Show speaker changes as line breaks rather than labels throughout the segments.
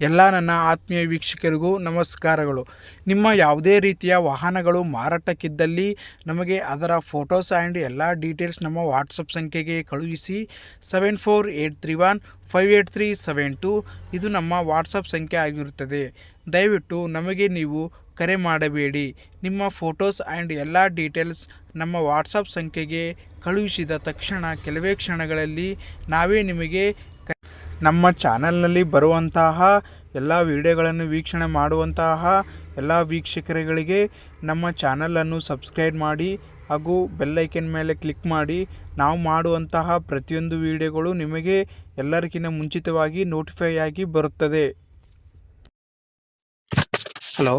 ಎಲ್ಲ ನನ್ನ ಆತ್ಮೀಯ ವೀಕ್ಷಕರಿಗೂ ನಮಸ್ಕಾರಗಳು. ನಿಮ್ಮ ಯಾವುದೇ ರೀತಿಯ ವಾಹನಗಳು ಮಾರಾಟಕ್ಕಿದ್ದಲ್ಲಿ ನಮಗೆ ಅದರ ಫೋಟೋಸ್ ಆ್ಯಂಡ್ ಎಲ್ಲ ಡೀಟೇಲ್ಸ್ ನಮ್ಮ ವಾಟ್ಸಪ್ ಸಂಖ್ಯೆಗೆ ಕಳುಹಿಸಿ. 7483158372 ಇದು ನಮ್ಮ ವಾಟ್ಸಪ್ ಸಂಖ್ಯೆ ಆಗಿರುತ್ತದೆ. ದಯವಿಟ್ಟು ನಮಗೆ ನೀವು ಕರೆ ಮಾಡಬೇಡಿ. ನಿಮ್ಮ ಫೋಟೋಸ್ ಆ್ಯಂಡ್ ಎಲ್ಲ ಡೀಟೇಲ್ಸ್ ನಮ್ಮ ವಾಟ್ಸಪ್ ಸಂಖ್ಯೆಗೆ ಕಳುಹಿಸಿದ ತಕ್ಷಣ ಕೆಲವೇ ಕ್ಷಣಗಳಲ್ಲಿ ನಾವೇ ನಿಮಗೆ ನಮ್ಮ ಚಾನಲ್ನಲ್ಲಿ ಬರುವಂತಹ ಎಲ್ಲ ವಿಡಿಯೋಗಳನ್ನು ವೀಕ್ಷಣೆ ಮಾಡುವಂತಹ ಎಲ್ಲ ವೀಕ್ಷಕರುಗಳಿಗೆ ನಮ್ಮ ಚಾನಲನ್ನು ಸಬ್ಸ್ಕ್ರೈಬ್ ಮಾಡಿ ಹಾಗೂ ಬೆಲ್ಲೈಕನ್ ಮೇಲೆ ಕ್ಲಿಕ್ ಮಾಡಿ. ನಾವು ಮಾಡುವಂತಹ ಪ್ರತಿಯೊಂದು ವಿಡಿಯೋಗಳು ನಿಮಗೆ ಎಲ್ಲರಿಗಿಂತ ಮುಂಚಿತವಾಗಿ ನೋಟಿಫೈ ಆಗಿ ಬರುತ್ತದೆ. ಹಲೋ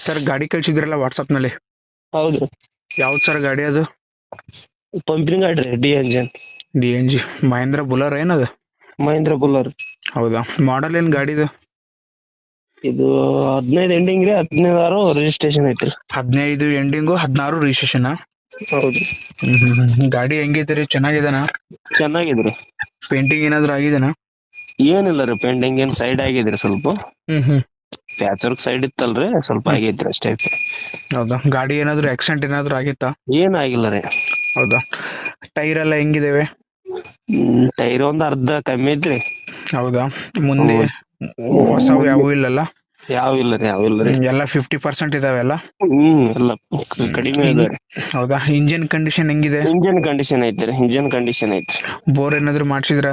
ಸರ್, ಗಾಡಿ ಕಳಿಸಿದ್ರಲ್ಲ ವಾಟ್ಸಪ್ನಲ್ಲಿ?
ಹೌದು.
ಯಾವ್ದು ಸರ್ ಗಾಡಿ? ಅದು
ಪಂಪಿಂಗ್ ಗಾಡಿ ರೀ,
DNG ಮಹೇಂದ್ರ ಬುಲರ್ ಏನದು?
ಮಹೇಂದ್ರ ಬುಲ್ಲರ್.
ಹೌದಾ? ಮಾಡಲ್ ಏನು ಗಾಡಿದು?
ಇದು 15 ಎಂಡಿಂಗ್ ರೀ, 16 ರಿಜಿಸ್ಟ್ರೇಷನ್ ಐತ್ರಿ.
15 ಎಂಡಿಂಗು, 16 ರಿಜಿಸ್ಟ್ರೇಷನ್.
ಹೌದು.
ಗಾಡಿ ಹೆಂಗೈತೆ ರೀ? ಚೆನ್ನಾಗಿದೆನಾ?
ಚೆನ್ನಾಗಿದ್ರಿ.
ಪೇಂಟಿಂಗ್ ಏನಾದ್ರು ಆಗಿದೆನಾ?
ಏನಿಲ್ಲ ರೀ, ಪೆಂಡಿಂಗ್ ಏನ್ ಸೈಡ್ ಆಗಿದ್ರಿ, ಸ್ವಲ್ಪ ಪ್ಯಾಚ್ ವರ್ಕ್ ಸೈಡ್ ಇತ್ತಲ್ರಿ, ಸ್ವಲ್ಪ ಆಗೈತ್ರಿ ಅಷ್ಟೇ ಐತ್ರಿ.
ಹೌದಾ? ಗಾಡಿ ಏನಾದ್ರು ಆಕ್ಸಿಡೆಂಟ್ ಏನಾದ್ರು ಆಗಿತ್ತಾ?
ಏನ್ ಆಗಿಲ್ಲ ರೀ.
ಹೌದಾ? ಟೈರ್ ಎಲ್ಲ ಹೆಂಗಿದಾವೆ?
ಟೈರ್ ಒಂದ್ ಅರ್ಧ ಕಮ್ಮಿ ಐತ್ರಿ.
ಹೌದಾ? ಮುಂದೆ ಹೊಸವು ಯಾವೂ ಇಲ್ಲಲ್ಲ?
ಯಾವ ಇಲ್ಲ ರೀ.
ಎಲ್ಲ 50% ಇದಾವೆಲ್ಲ?
ಎಲ್ಲ ಕಡಿಮೆ ಇದೆ.
ಹೌದಾ? ಇಂಜಿನ್ ಕಂಡೀಷನ್ ಹೆಂಗಿದೆ?
ಇಂಜಿನ್ ಕಂಡೀಷನ್ ಐತ್ರಿ.
ಬೋರ್ ಏನಾದ್ರು ಮಾಡಿಸಿದ್ರ?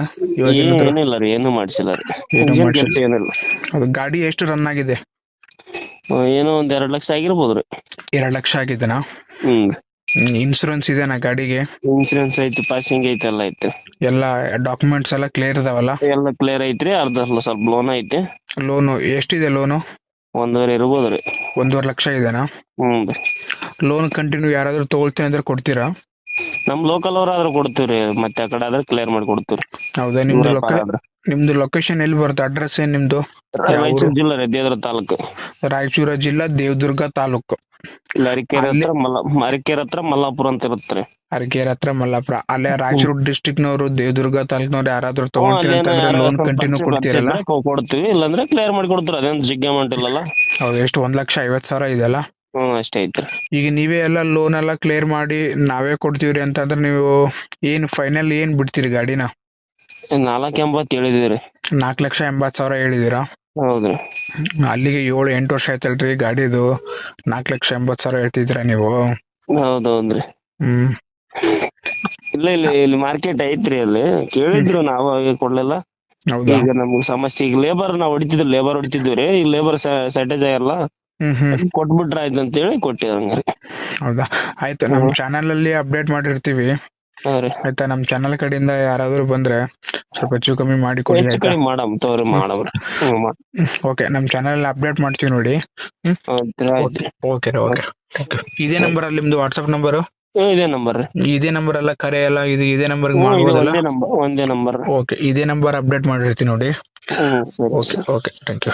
ಏನಿಲ್ಲ ರೀ, ಏನು ಮಾಡ್ಸಿಲ್ಲ ರೀ. ಇಂಜಿನ್ ಕೆಲಸ ಏನಿಲ್ಲ.
ಅದು ಗಾಡಿ ಎಷ್ಟು ರನ್ ಆಗಿದೆ?
ಏನೋ ಒಂದ್ 2 ಲಕ್ಷ ಆಗಿರ್ಬೋದ್ರಿ.
2 ಲಕ್ಷ ಆಗಿದೆನಾ? ಇನ್ಸೂರೆನ್ಸ್ ಇದೆನಾ ಗಾಡಿಗೆ?
ಇನ್ಸೂರೆನ್ಸ್ ಐತಿ, ಪಾಸಿಂಗ್ ಐತಿ, ಎಲ್ಲ ಐತಿ.
ಎಲ್ಲ ಡಾಕ್ಯುಮೆಂಟ್ಸ್ ಎಲ್ಲ ಕ್ಲಿಯರ್ ಇದಾವಲ್ಲ?
ಎಲ್ಲ ಕ್ಲಿಯರ್ ಐತ್ರಿ. ಅರ್ಧ ಸ್ವಲ್ಪ ಲೋನ್ ಐತಿ.
ಲೋನು ಎಷ್ಟಿದೆ? ಲೋನು
1.5 ಇರ್ಬೋದ್ರಿ.
1.5 ಲಕ್ಷ ಇದೆನಾ? ಲೋನ್ ಕಂಟಿನ್ಯೂ ಯಾರಾದ್ರೂ ತಗೊಳ್ತೀನಿ ಅಂದ್ರೆ ಕೊಡ್ತೀರಾ?
ನಮ್ ಲೋಕಲ್ ಅವ್ರಾದ್ರೂ ಕೊಡ್ತೀವ್ರಿ, ಮತ್ತೆ ಆ ಕಡೆ ಆದ್ರೆ ಕ್ಲಿಯರ್ ಮಾಡಿ ಕೊಡ್ತೀವ್ರಿ.
ಹೌದಾ? ನಿಮ್ದು ಲೊಕೇಶನ್ ಎಲ್ಲಿ ಬರುತ್ತೆ? ಅಡ್ರೆಸ್ ಏನ್ ನಿಮ್ದು?
ರಾಯಚೂರು ಜಿಲ್ಲೆ ರೀ, ದೇವದುರ್ಗ ತಾಲೂಕು.
ರಾಯಚೂರು ಜಿಲ್ಲಾ, ದೇವದುರ್ಗ ತಾಲೂಕು.
ಇಲ್ಲಿ ಅರಕೇರಿ ಹತ್ರ ಮಲ್ಲಾಪುರ ಅಂತ ಇರುತ್ತೆ.
ಅರಕೇರಿ ಹತ್ರ ಮಲ್ಲಾಪುರ. ಅಲ್ಲೇ ರಾಯಚೂರು ಡಿಸ್ಟಿಕ್ ನವರು, ದೇವದುರ್ಗ ತಾಲೂಕ್ನವ್ರು ಯಾರಾದ್ರೂ ತಗೊಂತೀನಿ ಅಂತಂದ್ರೆ ಲೋನ್ ಕಂಟಿನ್ಯೂ ಕೊಡ್ತೀರಲ್ಲ?
ಕೊಡ್ತೀವಿ, ಇಲ್ಲಾಂದ್ರೆ ಕ್ಲಿಯರ್ ಮಾಡಿ ಕೊಡ್ತೀವಿ. ಅದೇನ್ ಜಿಗ್ ಅಮೌಂಟ್ ಇಲ್ಲಲ್ಲ.
ಹೌದು. ಎಷ್ಟು? 1,50,000 ಇದೆಲ್ಲ?
ಅಷ್ಟೇ ಐತ್ರಿ. ಈಗ
ನೀವೇ ಎಲ್ಲ ಲೋನ್ ಎಲ್ಲ ಕ್ಲಿಯರ್ ಮಾಡಿ ನಾವೇ ಕೊಡ್ತೀವ್ರಿ ಅಂತಂದ್ರೆ ನೀವು ಏನು ಫೈನಲ್ ಏನ್ ಬಿಡ್ತೀರಿ ಗಾಡಿನ?
4.80 ಹೇಳಿದಿರಿ.
4,80,000 ಹೇಳಿದೀರಾ?
ಹೌದ್ರಿ.
ಅಲ್ಲಿಗೆ 7-8 ವರ್ಷ ಆಯ್ತಲ್ರಿ ಗಾಡಿದು. 4,80,000 ಹೇಳ್ತಿದ್ರ ನೀವು?
ಹೌದೌದ್ರಿ. ಇಲ್ಲಿ ಮಾರ್ಕೆಟ್ ಐತ್ರಿ, ಅಲ್ಲಿ ಕೇಳಿದ್ರು, ನಾವು ಅವಾಗ ಕೊಡ್ಲಿಲ್ಲ. ಈಗ ನಮ್ಗೆ ಸಮಸ್ಯೆ. ಈಗ ಲೇಬರ್ ನಾವು ಹೊಡಿತಿದ್ವಿ. ಈ ಲೇಬರ್ ಸೈಟೇಜ್ ಆಗಿರಲ್ಲ, ಕೊಟ್ಬಿಟ್ರ ಆಯ್ತು ಅಂತ ಹೇಳಿ ಕೊಟ್ಟಿರಂಗ್ರಿ.
ಹೌದಾ? ಆಯ್ತು. ನಮ್ ಚಾನಲ್ ಅಲ್ಲಿ ಅಪ್ಡೇಟ್ ಮಾಡಿರ್ತೀವಿ ಆಯ್ತಾ? ನಮ್ ಚಾನಲ್ ಕಡೆಯಿಂದ ಯಾರಾದ್ರೂ ಬಂದ್ರೆ ಸ್ವಲ್ಪ ಹೆಚ್ಚು ಕಮ್ಮಿ ಮಾಡಿ ಕೊಡಿ. ಓಕೆ, ನಮ್ ಚಾನಲ್ ಅಪ್ಡೇಟ್ ಮಾಡ್ತೀವಿ ನೋಡಿ. ಓಕೆ. ಇದೇ ನಂಬರ್ ಅಲ್ಲಿ ನಿಮ್ದು ವಾಟ್ಸ್ಆಪ್ ನಂಬರ್? ಇದೇ ನಂಬರ್ ಅಲ್ಲ, ಕರೆ ಎಲ್ಲ ಇದೇ ನಂಬರ್ ಮಾಡ್ಬೋದಲ್ಲ?
ಒಂದೇ ನಂಬರ್.
ಓಕೆ, ಇದೇ ನಂಬರ್ ಅಪ್ಡೇಟ್ ಮಾಡಿರ್ತೀನಿ ನೋಡಿ. Okay, thank you.